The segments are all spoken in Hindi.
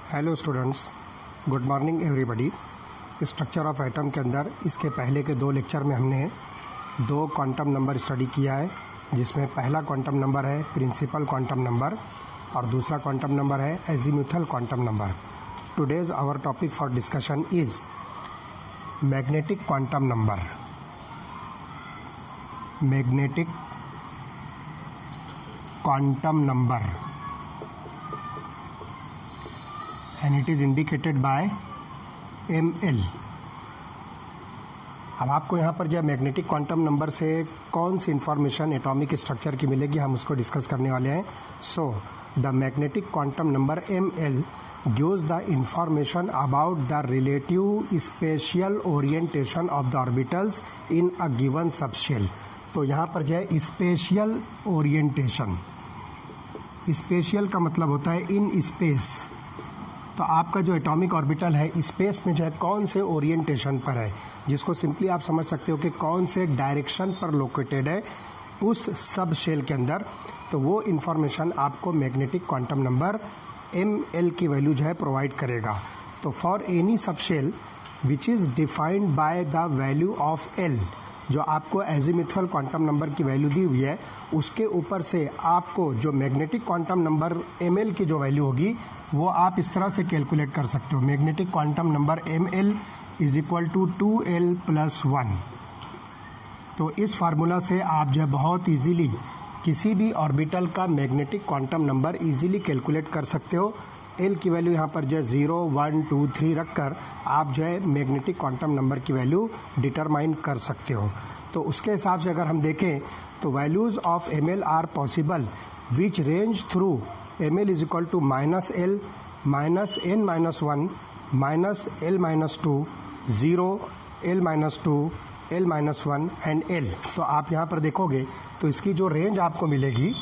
Hello students, good morning everybody. Structure of atom के अंदर इसके पहले के 2 लेक्चर में हमने 2 क्वांटम नंबर स्टडी किया है, जिसमें पहला क्वांटम नंबर है प्रिंसिपल क्वांटम नंबर और दूसरा क्वांटम नंबर है azimuthal quantum number. Today's our topic for discussion is magnetic quantum number. Magnetic quantum number and it is indicated by ml। अब आपको यहाँ पर जो मैग्नेटिक क्वांटम नंबर से कौन सी इंफॉर्मेशन एटॉमिक स्ट्रक्चर की मिलेगी, हम उसको डिस्कस करने वाले हैं। So the magnetic quantum number ml gives the information about the relative spatial orientation of the orbitals in a given subshell। तो यहाँ पर जो है स्पेशियल ओरिएंटेशन, स्पेशियल का मतलब होता है इन स्पेस। तो आपका जो एटॉमिक ऑर्बिटल है स्पेस में जो है कौन से ओरिएंटेशन पर है, जिसको सिंपली आप समझ सकते हो कि कौन से डायरेक्शन पर लोकेटेड है उस सब शेल के अंदर। तो वो इन्फॉर्मेशन आपको मैग्नेटिक क्वांटम नंबर ml की वैल्यू जो है प्रोवाइड करेगा। तो for any sub shell which is defined by the value of l, जो आपको एजीमुथल क्वांटम नंबर की वैल्यू दी हुई है, उसके ऊपर से आपको जो मैग्नेटिक क्वांटम नंबर ml की जो वैल्यू होगी वो आप इस तरह से कैलकुलेट कर सकते हो। Magnetic quantum number ml is equal to 2l plus 1। तो इस फार्मूला से आप जो है बहुत इजीली किसी भी ऑर्बिटल का magnetic quantum number easily calculate कर सकते हो। एल की वैल्यू यहाँ पर जो है 0, 1, 2, 3 रखकर आप जो है मैग्नेटिक क्वांटम नंबर की वैल्यू डिटरमाइन कर सकते हो। तो उसके हिसाब से अगर हम देखें तो values of ml are possible which range through ml is equal to -l, -n-1, -l-2, 0, l-2, l-1 and l। तो आप यहाँ पर देखोगे तो इसकी जो रेंज आपको मिलेगी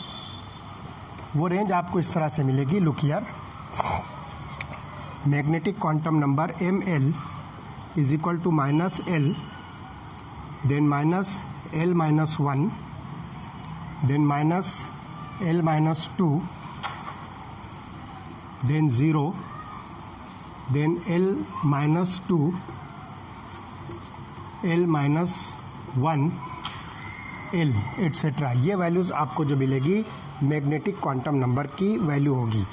वो रेंज आपको इस तरह से मिलेगी। Look here, magnetic quantum number ml is equal to -l, then -l-1, then -l-2, then 0, then l-2, l-1, l etcetera. ये वैल्यूज़ आपको जो मिलेगी मैग्नेटिक क्वांटम नंबर की वैल्यू होगी।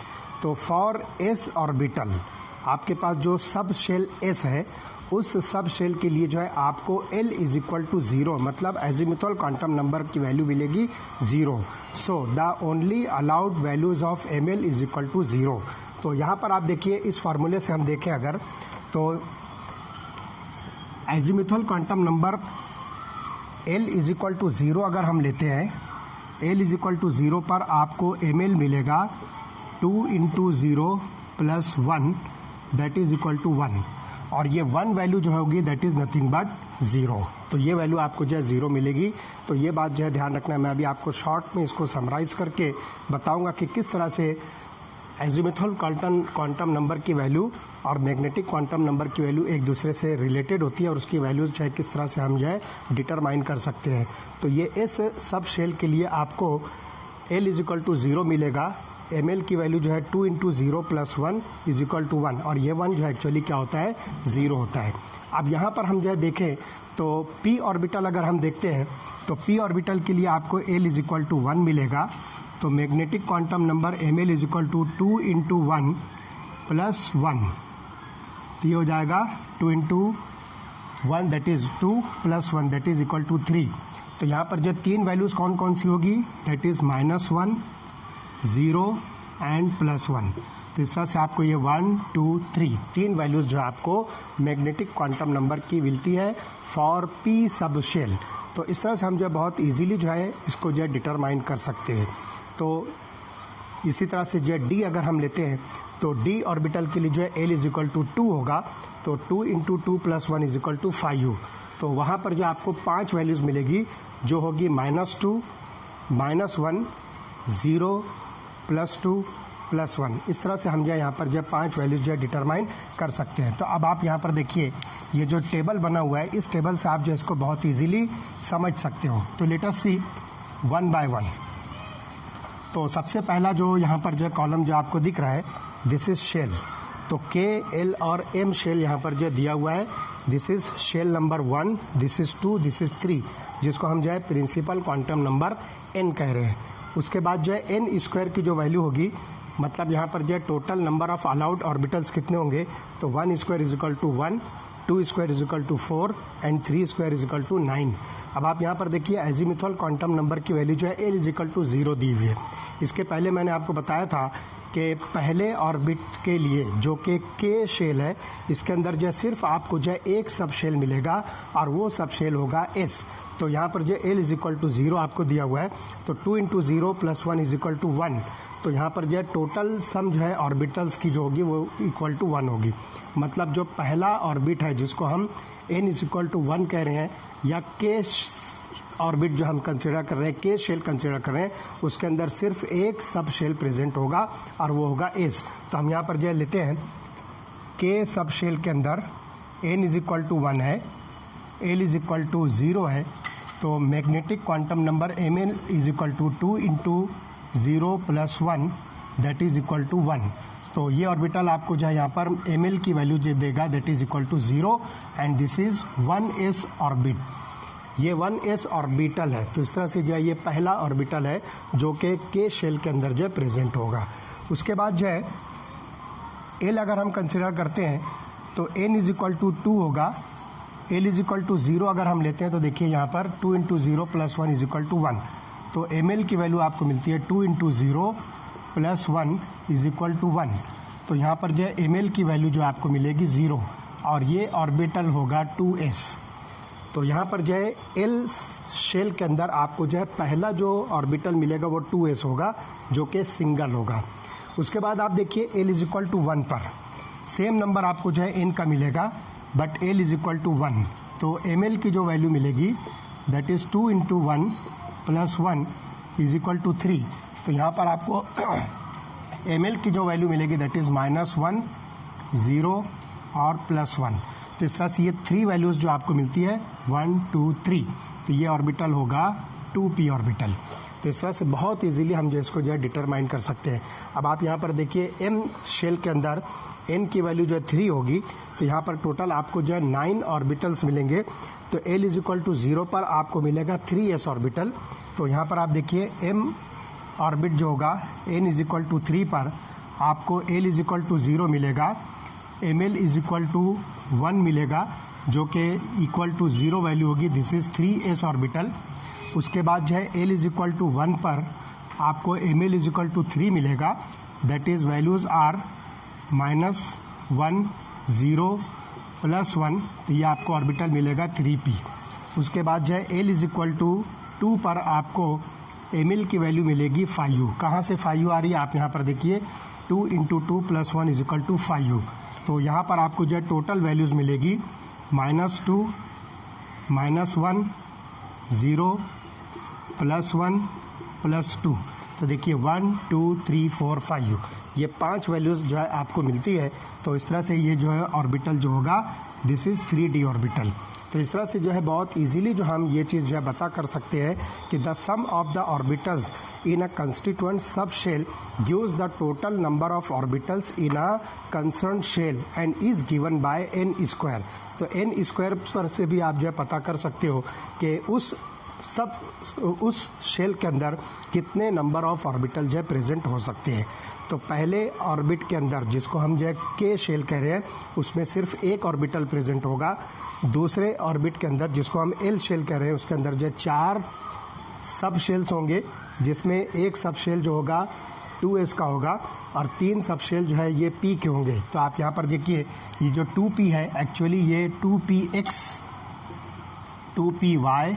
तो फॉर s ऑर्बिटल आपके पास जो सब शेल s है, उस सब शेल के लिए जो है आपको l इज इक्वल टू 0, मतलब एजीमुथल क्वांटम नंबर की वैल्यू मिलेगी 0। So the only allowed values of ml is equal to 0। तो यहाँ पर आप देखिए इस फार्मूले से हम देखें अगर तो azimuthal quantum number l is equal to 0 अगर हम लेते हैं, l इज इक्वल टू 0 पर आपको ml मिलेगा 2 × 0 + 1 दैट इज इक्वल टू 1, और ये 1 वैल्यू जो होगी दैट इज़ नथिंग बट 0। तो ये वैल्यू आपको जो है 0 मिलेगी। तो ये बात जो है ध्यान रखना है। मैं अभी आपको शॉर्ट में इसको समराइज़ करके बताऊंगा कि किस तरह से एजीमुथल क्वांटम नंबर की वैल्यू और मैग्नेटिक क्वांटम नंबर की वैल्यू एक दूसरे से रिलेटेड होती है और उसकी वैल्यूज़ जो है किस तरह से हम जो है डिटरमाइन कर सकते हैं। तो ये इस सब शेल के लिए आपको l इज इक्वल टू 0 मिलेगा। ml की वैल्यू जो है 2 × 0 + 1 इज इक्वल टू 1, और ये 1 जो है एक्चुअली क्या होता है 0 होता है। अब यहाँ पर हम जो है देखें तो p ऑर्बिटल अगर हम देखते हैं तो p ऑर्बिटल के लिए आपको l इज इक्वल टू 1 मिलेगा। तो magnetic quantum number ml is equal to 2 × 1 + 1, तो ये हो जाएगा 2 × 1 that is 2 + 1 that is equal to 3। तो यहाँ पर जो 3 वैल्यूज़ कौन कौन सी होगी दैट इज़ -1, 0 एंड +1। तो इस तरह से आपको ये 1, 2, 3 वैल्यूज़ जो आपको मैग्नेटिक क्वांटम नंबर की मिलती है फॉर p सब शेल। तो इस तरह से हम जो है बहुत इजीली जो है इसको जो है डिटरमाइन कर सकते हैं। तो इसी तरह से जो d अगर हम लेते हैं तो d ऑर्बिटल के लिए जो है l इज इक्वल टू 2 होगा। तो 2 × 2 + 1 इज इक्वल टू 5। तो वहाँ पर जो आपको 5 वैल्यूज़ मिलेगी जो होगी -2, -1, 0, +2, +1। इस तरह से हम जो है यहाँ पर जो 5 वैल्यूज जो है डिटरमाइन कर सकते हैं। तो अब आप यहाँ पर देखिए ये जो टेबल बना हुआ है, इस टेबल से आप जो इसको बहुत इजीली समझ सकते हो। तो लेट अस सी 1 बाय 1। तो सबसे पहला जो यहाँ पर जो कॉलम जो आपको दिख रहा है दिस इज शेल। तो के, एल और एम शेल यहाँ पर जो दिया हुआ है, this is shell number 1, this is 2, this is 3, जिसको हम जो है प्रिंसिपल क्वांटम नंबर n कह रहे हैं। उसके बाद जो है n स्क्वायर की जो वैल्यू होगी, मतलब यहाँ पर जो है total number of allowed orbitals कितने होंगे, तो 1 square is equal to 1, 2 square is equal to 4 and 3 square is equal to 9। अब आप यहाँ पर देखिए एजीमुथल क्वांटम नंबर की वैल्यू जो है एल इज इक्वल टू 0 दी हुई है। इसके पहले मैंने आपको बताया था कि पहले ऑर्बिट के लिए जो कि के शेल है, इसके अंदर जो है सिर्फ आपको जो है एक सब शेल मिलेगा और वो सब शेल होगा एस। तो यहाँ पर जो एल इज इक्वल टू 0 आपको दिया हुआ है, तो 2 into 0 plus 1 is equal to 1। तो यहाँ पर जो है टोटल सम जो है ऑर्बिटल्स की जो होगी वो इक्वल टू 1 होगी। मतलब जो पहला ऑर्बिट है जिसको हम n इज इक्वल टू 1 कह रहे हैं, या के ऑर्बिट जो हम कंसिडर कर रहे हैं, के शेल कंसिडर कर रहे हैं, उसके अंदर सिर्फ एक सब शेल प्रेजेंट होगा और वो होगा एस। तो हम यहाँ पर जो लेते हैं के सब शेल के अंदर n इज इक्वल टू 1 है, l इज इक्वल टू 0 है, तो magnetic quantum number mn is equal to 2 into 0 plus 1 that is equal to 1। तो ये ऑर्बिटल आपको जो है यहाँ पर ml की वैल्यू जो देगा that is equal to 0 and this is 1s orbit. ये 1s ऑर्बिटल है। तो इस तरह से जो है ये पहला ऑर्बिटल है जो कि के शेल के अंदर जो है प्रेजेंट होगा। उसके बाद जो है l अगर हम कंसिडर करते हैं तो n इज इक्वल टू 2 होगा, l इज इक्वल टू 0 अगर हम लेते हैं तो देखिए यहाँ पर 2 into 0 plus 1 is equal to 1। तो ml की वैल्यू आपको मिलती है 2 into 0 plus 1 is equal to 1। तो यहाँ पर जो है ml की वैल्यू जो आपको मिलेगी 0 और ये ऑर्बिटल होगा 2s। तो यहाँ पर जो है l शेल के अंदर आपको जो है पहला जो ऑर्बिटल मिलेगा वो 2s होगा जो कि सिंगल होगा। उसके बाद आप देखिए l इज इक्वल टू 1 पर सेम नंबर आपको जो है n का मिलेगा but l is equal to 1। तो ml की जो वैल्यू मिलेगी that is 2 into 1 plus 1 is equal to 3। तो यहाँ पर आपको ml की जो वैल्यू मिलेगी दैट इज़ -1, 0 और प्लस 1। तो इस तरह से ये 3 वैल्यूज़ जो आपको मिलती है 1, 2, 3, तो ये ऑर्बिटल होगा 2p ऑर्बिटल। तो इस तरह से बहुत इजीली हम जो इसको जो है डिटरमाइन कर सकते हैं। अब आप यहाँ पर देखिए m शेल के अंदर n की वैल्यू जो है 3 होगी, तो यहाँ पर टोटल आपको जो है 9 ऑर्बिटल्स मिलेंगे। तो l इज इक्वल टू 0 पर आपको मिलेगा 3s ऑर्बिटल। तो यहाँ पर आप देखिए m ऑर्बिट जो होगा n इज इक्वल टू 3 पर आपको l इज इक्वल टू 0 मिलेगा, ml इज इक्वल टू 1 मिलेगा जो कि इक्वल टू 0 वैल्यू होगी, दिस इज़ 3s ऑर्बिटल। उसके बाद जो है l इज इक्वल टू 1 पर आपको ml इज इक्वल टू 3 मिलेगा, that is values are -1, 0, plus 1, तो ये आपको ऑर्बिटल मिलेगा 3p। उसके बाद जो है l इज इक्वल टू 2 पर आपको ml की वैल्यू मिलेगी 5u। कहाँ से 5u आ रही है आप यहाँ पर देखिए 2 into 2 plus 1 is equal to 5u। तो यहाँ पर आपको जो है टोटल वैल्यूज़ मिलेगी -2, -1, 0, प्लस 1, प्लस 2। तो देखिए 1, 2, 3, 4, 5 ये 5 वैल्यूज़ जो है आपको मिलती है। तो इस तरह से ये जो है ऑर्बिटल जो होगा दिस इज़ 3d ऑर्बिटल। तो इस तरह से जो है बहुत इजीली जो हम ये चीज़ जो है बता कर सकते हैं कि the sum of the orbitals in a constituent sub shell gives the total number of orbitals in a concern shell and is given by n square. तो n स्क्वायर पर से भी आप जो है पता कर सकते हो कि उस शेल के अंदर कितने नंबर ऑफ ऑर्बिटल जो है प्रेजेंट हो सकते हैं। तो पहले ऑर्बिट के अंदर जिसको हम जो है के शेल कह रहे हैं उसमें सिर्फ एक ऑर्बिटल प्रेजेंट होगा। दूसरे ऑर्बिट के अंदर जिसको हम एल शेल कह रहे हैं उसके अंदर जो है 4 सब शेल्स होंगे, जिसमें एक सब शेल जो होगा 2s का होगा और 3 सब शेल जो है ये p के होंगे। तो आप यहाँ पर देखिए ये जो 2p है एक्चुअली ये 2px, 2py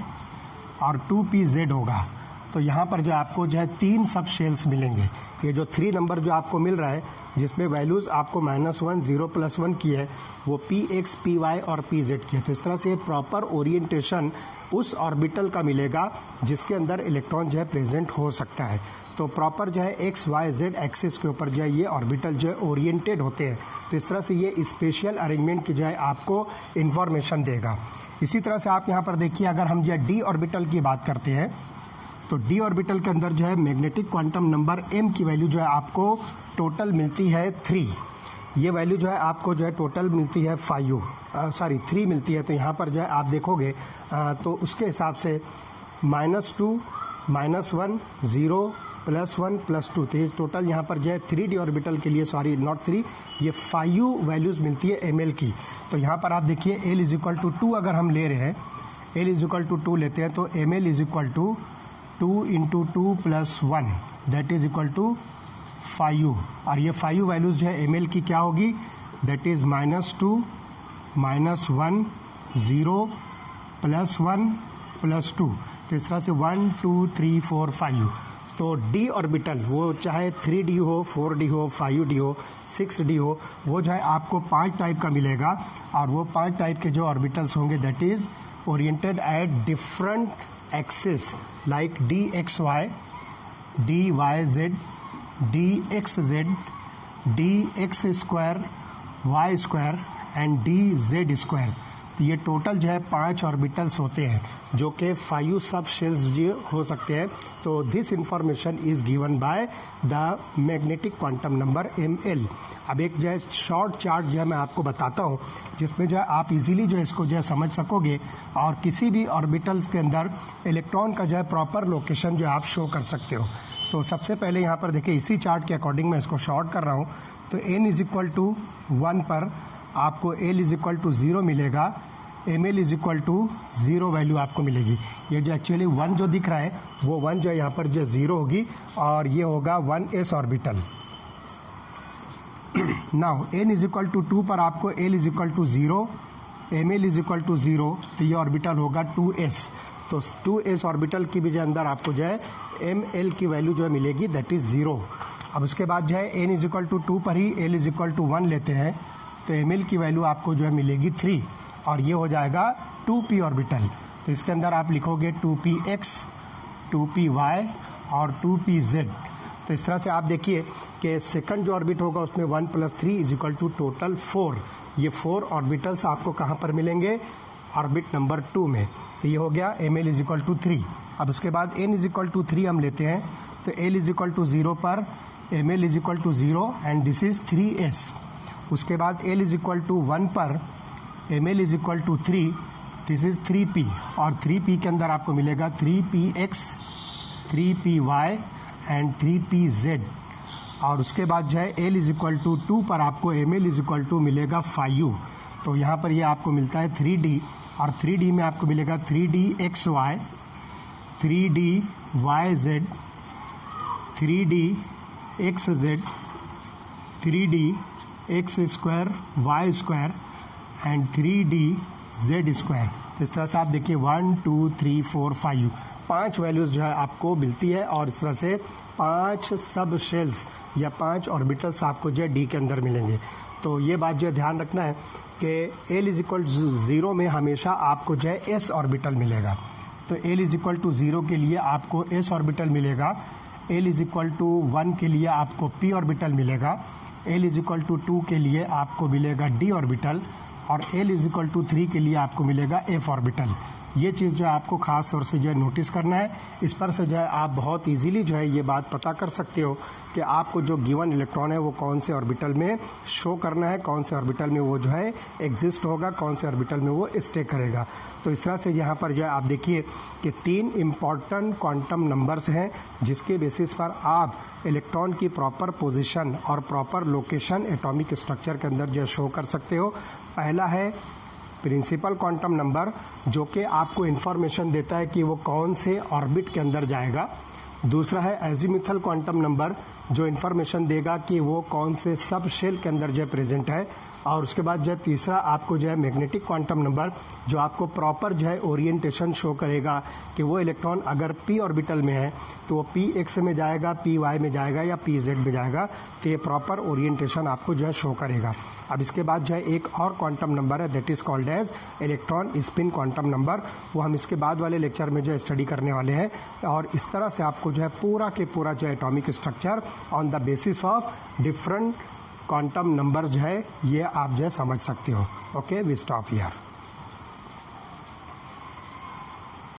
और 2pz होगा। तो यहाँ पर जो आपको जो है 3 सब शेल्स मिलेंगे। ये जो 3 नंबर जो आपको मिल रहा है जिसमें वैल्यूज़ आपको -1, 0, प्लस 1 की है वो px, py और pz की है। तो इस तरह से प्रॉपर ओरिएंटेशन उस ऑर्बिटल का मिलेगा जिसके अंदर इलेक्ट्रॉन जो है प्रेजेंट हो सकता है। तो प्रॉपर जो है x, y, z एक्सिस के ऊपर जो है ये ऑर्बिटल जो है ओरिएंटेड होते हैं। तो इस तरह से ये स्पेशल अरेंजमेंट की जो है आपको इन्फॉर्मेशन देगा। इसी तरह से आप यहाँ पर देखिए अगर हम जो है d ऑर्बिटल की बात करते हैं तो d ऑर्बिटल के अंदर जो है मैग्नेटिक क्वांटम नंबर m की वैल्यू जो है आपको टोटल मिलती है 3। ये वैल्यू जो है आपको जो है टोटल मिलती है 3 मिलती है। तो यहाँ पर जो है आप देखोगे तो उसके हिसाब से -2 -1 0 +1 +2, तो ये टोटल यहाँ पर जो है 3d ऑर्बिटल के लिए, सॉरी नॉट 3, ये 5 वैल्यूज़ मिलती है ml की। तो यहाँ पर आप देखिए l = 2 अगर हम ले रहे हैं, l = 2 लेते हैं तो ml = 2 × 2 + 1 that is equal to 5। और ये 5 वैल्यूज़ जो है ml की क्या होगी, दैट इज़ -2 -1 0 +1 +2। तो इस तरह से 1 2 3 4 5। तो d ऑर्बिटल वो चाहे 3d हो, 4d हो, 5d हो, 6d हो, वो जो है आपको 5 टाइप का मिलेगा। और वो 5 टाइप के जो ऑर्बिटल्स होंगे that is oriented at different axis like dxy, dyz, dxz, dx² y² and dz²। तो ये टोटल जो है 5 ऑर्बिटल्स होते हैं जो कि 5 सब शेल्स जो हो सकते हैं। तो this information is given by the magnetic quantum number ml। अब एक जो है शॉर्ट चार्ट जो है मैं आपको बताता हूँ जिसमें जो है आप इजीली जो है इसको जो है समझ सकोगे और किसी भी ऑर्बिटल्स के अंदर इलेक्ट्रॉन का जो है प्रॉपर लोकेशन जो है आप शो कर सकते हो। तो सबसे पहले यहाँ पर देखिए इसी चार्ट के अकॉर्डिंग मैं इसको शॉर्ट कर रहा हूँ। तो n = 1 पर आपको l = 0 मिलेगा, ml = 0 वैल्यू आपको मिलेगी। ये जो एक्चुअली 1 जो दिख रहा है वो 1 जो है यहाँ पर जो 0 होगी और ये होगा 1s ऑर्बिटल। नाउ n = 2 पर आपको l = 0, ml = 0, तो ये ऑर्बिटल होगा 2s। तो 2s ऑर्बिटल की भी जो अंदर आपको जो है ml की वैल्यू जो है मिलेगी दैट इज़ 0। अब उसके बाद जो है n = 2 पर ही l = 1 लेते हैं तो ml की वैल्यू आपको जो है मिलेगी 3 और ये हो जाएगा 2p ऑर्बिटल। तो इसके अंदर आप लिखोगे 2px, 2py और 2pz। तो इस तरह से आप देखिए कि सेकंड जो ऑर्बिट होगा उसमें 1 + 3 = टोटल 4। ये 4 ऑर्बिटल्स आपको कहाँ पर मिलेंगे, ऑर्बिट नंबर 2 में। तो ये हो गया ml = 3। अब उसके बाद n = 3 हम लेते हैं तो l = 0 पर ml = 0 and this is 3s। उसके बाद l = 1 पर ml = 3, दिस इज़ 3p और 3p के अंदर आपको मिलेगा 3px, 3py एंड 3pz। और उसके बाद जो है l = 2 पर आपको ml = मिलेगा 5। तो यहाँ पर ये आपको मिलता है 3d और 3d में आपको मिलेगा 3dxy, 3dyz, 3dxz, 3dx² y² and 3dz²। तो इस तरह से आप देखिए 1 2 3 4 5 वैल्यूज़ जो है आपको मिलती है और इस तरह से 5 सब शेल्स या 5 ऑर्बिटल्स आपको जो है डी के अंदर मिलेंगे। तो ये बात जो है ध्यान रखना है कि l = 0 में हमेशा आपको जो है s ऑर्बिटल मिलेगा। तो l = 0 के लिए आपको s ऑर्बिटल मिलेगा, l = 1 के लिए आपको p ऑर्बिटल मिलेगा, l = 2 के लिए आपको मिलेगा d ऑर्बिटल और l = 3 के लिए आपको मिलेगा f ऑर्बिटल। ये चीज़ जो है आपको ख़ास तौर से जो है नोटिस करना है। इस पर से जो है आप बहुत इजीली जो है ये बात पता कर सकते हो कि आपको जो गिवन इलेक्ट्रॉन है वो कौन से ऑर्बिटल में शो करना है, कौन से ऑर्बिटल में वो जो है एग्जिस्ट होगा, कौन से ऑर्बिटल में वो स्टे करेगा। तो इस तरह से यहाँ पर जो है आप देखिए कि 3 इम्पॉर्टेंट क्वांटम नंबर्स हैं जिसके बेसिस पर आप इलेक्ट्रॉन की प्रॉपर पोजीशन और प्रॉपर लोकेशन एटॉमिक स्ट्रक्चर के अंदर जो है शो कर सकते हो। पहला है प्रिंसिपल क्वांटम नंबर जो कि आपको इन्फॉर्मेशन देता है कि वो कौन से ऑर्बिट के अंदर जाएगा। दूसरा है एजीमुथल क्वांटम नंबर जो इन्फॉर्मेशन देगा कि वो कौन से सब शेल के अंदर जो है प्रेजेंट है। और उसके बाद जो है तीसरा आपको जो है मैग्नेटिक क्वांटम नंबर जो आपको प्रॉपर जो है ओरिएंटेशन शो करेगा कि वो इलेक्ट्रॉन अगर p ऑर्बिटल में है तो वो px में जाएगा, py में जाएगा या pz में जाएगा। तो ये प्रॉपर ओरिएंटेशन आपको जो है शो करेगा। अब इसके बाद जो है एक और क्वांटम नंबर है that is called as electron spin quantum number. वो हम इसके बाद वाले लेक्चर में जो है स्टडी करने वाले हैं और इस तरह से आपको जो है पूरा के पूरा जो है atomic structure on the basis of different quantum number जो है ये आप जो है समझ सकते हो। Okay, we stop here.